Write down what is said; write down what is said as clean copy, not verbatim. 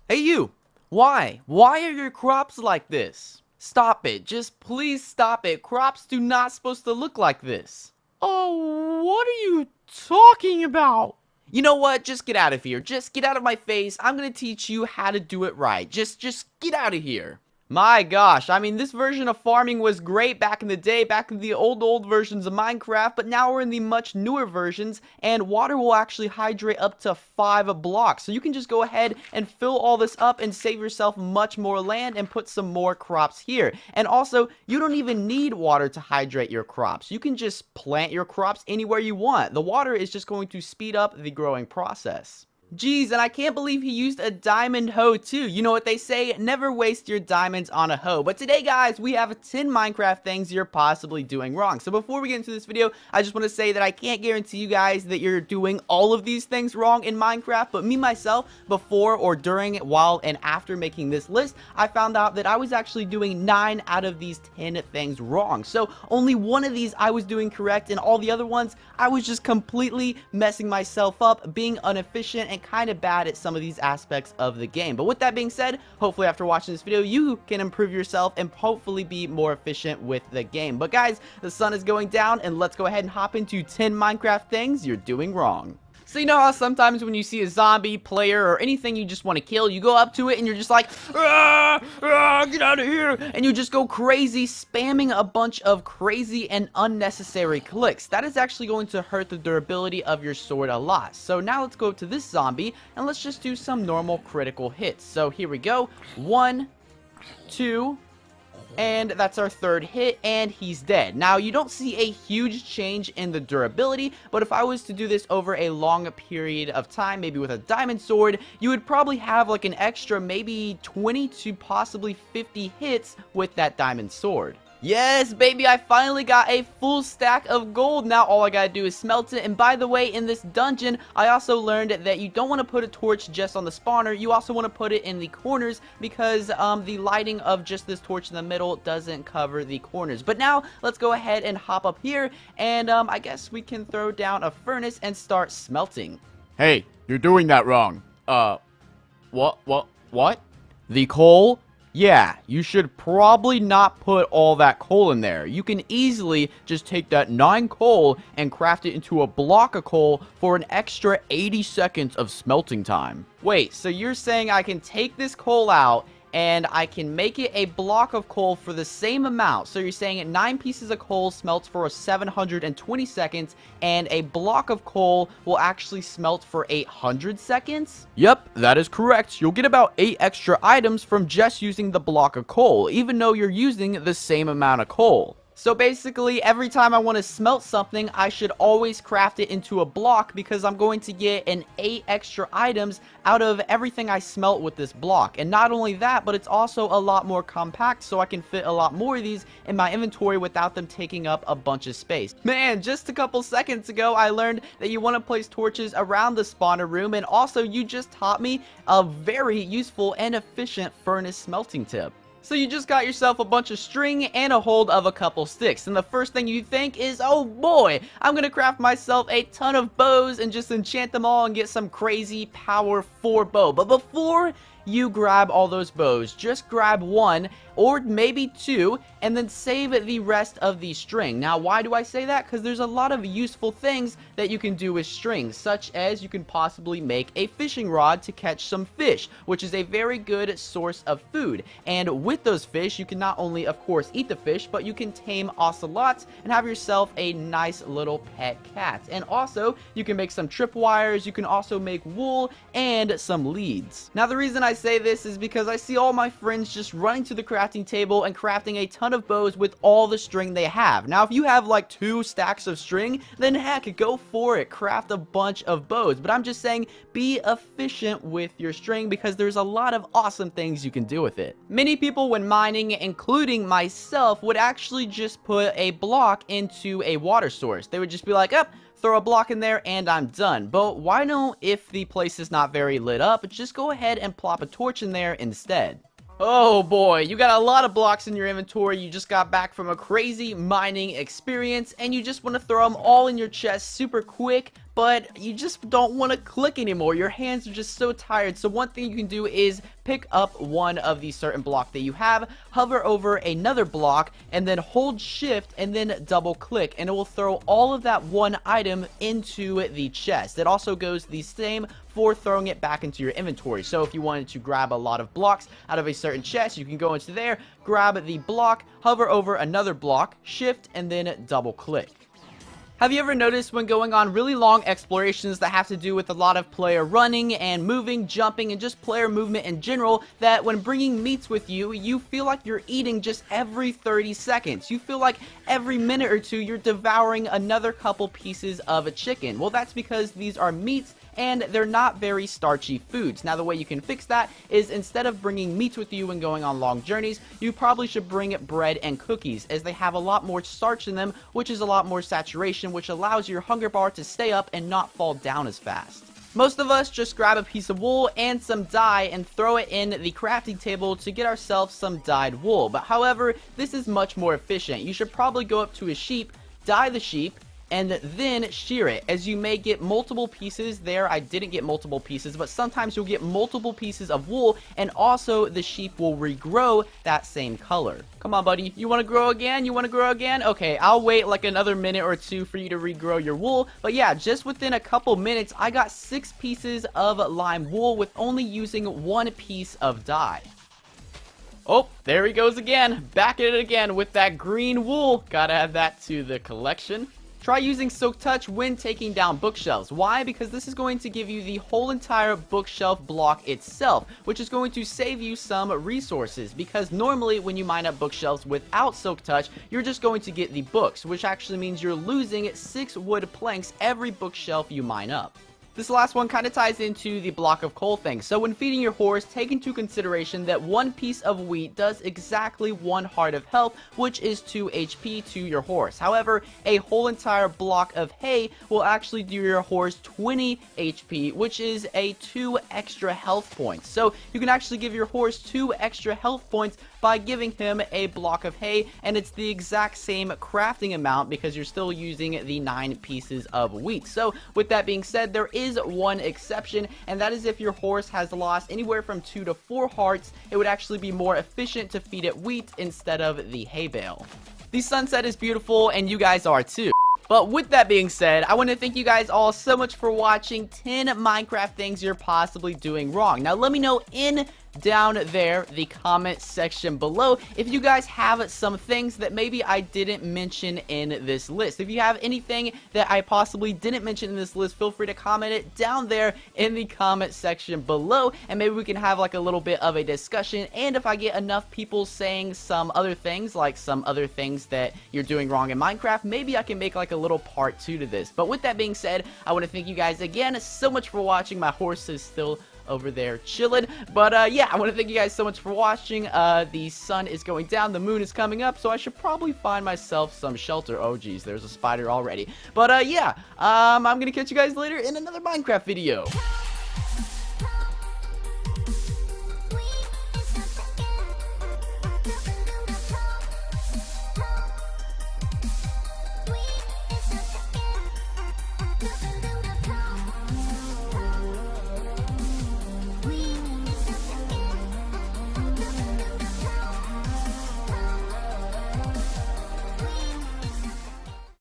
Hey you! Why? Why are your crops like this? Stop it. Just please stop it. Crops do not supposed to look like this. Oh, what are you talking about? You know what? Just get out of here. Just get out of my face. I'm gonna teach you how to do it right. Just get out of here. My gosh, I mean, this version of farming was great back in the day, back in the old versions of Minecraft, but now we're in the much newer versions, and water will actually hydrate up to 5 blocks. So you can just go ahead and fill all this up and save yourself much more land and put some more crops here. And also, you don't even need water to hydrate your crops. You can just plant your crops anywhere you want. The water is just going to speed up the growing process. Geez, and I can't believe he used a diamond hoe too. You know what they say, never waste your diamonds on a hoe. But today, guys, we have 10 Minecraft things you're possibly doing wrong. So before we get into this video, I just want to say that I can't guarantee you guys that you're doing all of these things wrong in Minecraft. But me, myself, before or during, while, and after making this list, I found out that I was actually doing 9 out of these 10 things wrong. So only one of these I was doing correct, and all the other ones, I was just completely messing myself up, being inefficient, and kind of bad at some of these aspects of the game. But with that being said, hopefully after watching this video, you can improve yourself and hopefully be more efficient with the game. But guys, the sun is going down, and let's go ahead and hop into 10 Minecraft things you're doing wrong. So you know how sometimes when you see a zombie, player, or anything you just want to kill, you go up to it and you're just like, ah, ah, get out of here, and you just go crazy, spamming a bunch of crazy and unnecessary clicks. That is actually going to hurt the durability of your sword a lot. So now let's go to this zombie, and let's just do some normal critical hits. So here we go, 1, 2, and that's our third hit, and he's dead. Now, you don't see a huge change in the durability, but if I was to do this over a long period of time, maybe with a diamond sword, you would probably have like an extra maybe 20 to possibly 50 hits with that diamond sword. Yes, baby, I finally got a full stack of gold. Now all I gotta do is smelt it. And by the way, in this dungeon, I also learned that you don't want to put a torch just on the spawner. You also want to put it in the corners because the lighting of just this torch in the middle doesn't cover the corners. But now, let's go ahead and hop up here, and I guess we can throw down a furnace and start smelting. Hey, you're doing that wrong. What? The coal? Yeah, you should probably not put all that coal in there. You can easily just take that 9 coal and craft it into a block of coal for an extra 80 seconds of smelting time. Wait, so you're saying I can take this coal out and I can make it a block of coal for the same amount? So you're saying 9 pieces of coal smelts for 720 seconds, and a block of coal will actually smelt for 800 seconds? Yep, that is correct. You'll get about 8 extra items from just using the block of coal, even though you're using the same amount of coal. So basically, every time I want to smelt something, I should always craft it into a block because I'm going to get an 8 extra items out of everything I smelt with this block. And not only that, but it's also a lot more compact, so I can fit a lot more of these in my inventory without them taking up a bunch of space. Man, just a couple seconds ago, I learned that you want to place torches around the spawner room, and also you just taught me a very useful and efficient furnace smelting tip. So you just got yourself a bunch of string and a hold of a couple sticks, and the first thing you think is, oh boy, I'm gonna craft myself a ton of bows and just enchant them all and get some crazy power 4 bow. But before you grab all those bows, just grab 1 or maybe 2 and then save the rest of the string. Now, why do I say that? Because there's a lot of useful things that you can do with strings, such as you can possibly make a fishing rod to catch some fish, which is a very good source of food. And with those fish, you can not only, of course, eat the fish, but you can tame ocelots and have yourself a nice little pet cat. And also, you can make some tripwires, you can also make wool and some leads. Now, the reason I say this is because I see all my friends just running to the crafting table and crafting a ton of bows with all the string they have. Now, if you have like 2 stacks of string, then heck, go for it. Craft a bunch of bows. But I'm just saying, be efficient with your string because there's a lot of awesome things you can do with it. Many people when mining, including myself, would actually just put a block into a water source. They would just be like, up, throw a block in there and I'm done. But why don't, if the place is not very lit up, just go ahead and plop a torch in there instead? Oh boy, you got a lot of blocks in your inventory. You just got back from a crazy mining experience and you just want to throw them all in your chest super quick. but you just don't want to click anymore. Your hands are just so tired. So one thing you can do is pick up one of the certain block that you have, hover over another block, and then hold shift and then double click, and it will throw all of that one item into the chest. It also goes the same for throwing it back into your inventory. So if you wanted to grab a lot of blocks out of a certain chest, you can go into there, grab the block, hover over another block, shift, and then double click. Have you ever noticed when going on really long explorations that have to do with a lot of player running and moving, jumping, and just player movement in general, that when bringing meats with you, you feel like you're eating just every 30 seconds. You feel like every minute or two you're devouring another couple pieces of a chicken. Well, that's because these are meats and they're not very starchy foods. Now, the way you can fix that is instead of bringing meats with you when going on long journeys, you probably should bring bread and cookies, as they have a lot more starch in them, which is a lot more saturation, which allows your hunger bar to stay up and not fall down as fast. Most of us just grab a piece of wool and some dye and throw it in the crafting table to get ourselves some dyed wool. But however, this is much more efficient. You should probably go up to a sheep, dye the sheep, and then shear it, as you may get multiple pieces. There, I didn't get multiple pieces, but sometimes you'll get multiple pieces of wool, and also the sheep will regrow that same color. Come on, buddy. You want to grow again? You want to grow again? Okay, I'll wait like another minute or two for you to regrow your wool. But yeah, just within a couple minutes, I got 6 pieces of lime wool with only using 1 piece of dye. Oh, there he goes again. Back at it again with that green wool. Gotta add that to the collection. Try using Silk Touch when taking down bookshelves. Why? Because this is going to give you the whole entire bookshelf block itself, which is going to save you some resources. Because normally when you mine up bookshelves without Silk Touch, you're just going to get the books, which actually means you're losing 6 wood planks every bookshelf you mine up. This last one kind of ties into the block of coal thing. So when feeding your horse, take into consideration that 1 piece of wheat does exactly 1 heart of health, which is 2 HP to your horse. However, a whole entire block of hay will actually do your horse 20 HP, which is a 2 extra health points. So you can actually give your horse 2 extra health points by giving him a block of hay, and it's the exact same crafting amount because you're still using the 9 pieces of wheat. So with that being said, there is one exception, and that is if your horse has lost anywhere from 2 to 4 hearts. It would actually be more efficient to feed it wheat instead of the hay bale. The sunset is beautiful, and you guys are too. But with that being said, I want to thank you guys all so much for watching 10 Minecraft things you're possibly doing wrong. Now let me know down there, the comment section below, if you guys have some things that maybe I didn't mention in this list. If you have anything that I possibly didn't mention in this list, feel free to comment it down there in the comment section below, and maybe we can have like a little bit of a discussion. And if I get enough people saying some other things, like some other things that you're doing wrong in Minecraft, maybe I can make like a little part 2 to this. But with that being said, I want to thank you guys again so much for watching. My horse is still over there chilling, but yeah, I want to thank you guys so much for watching. The sun is going down, the moon is coming up, so I should probably find myself some shelter. Oh geez, there's a spider already. But yeah, I'm gonna catch you guys later in another Minecraft video.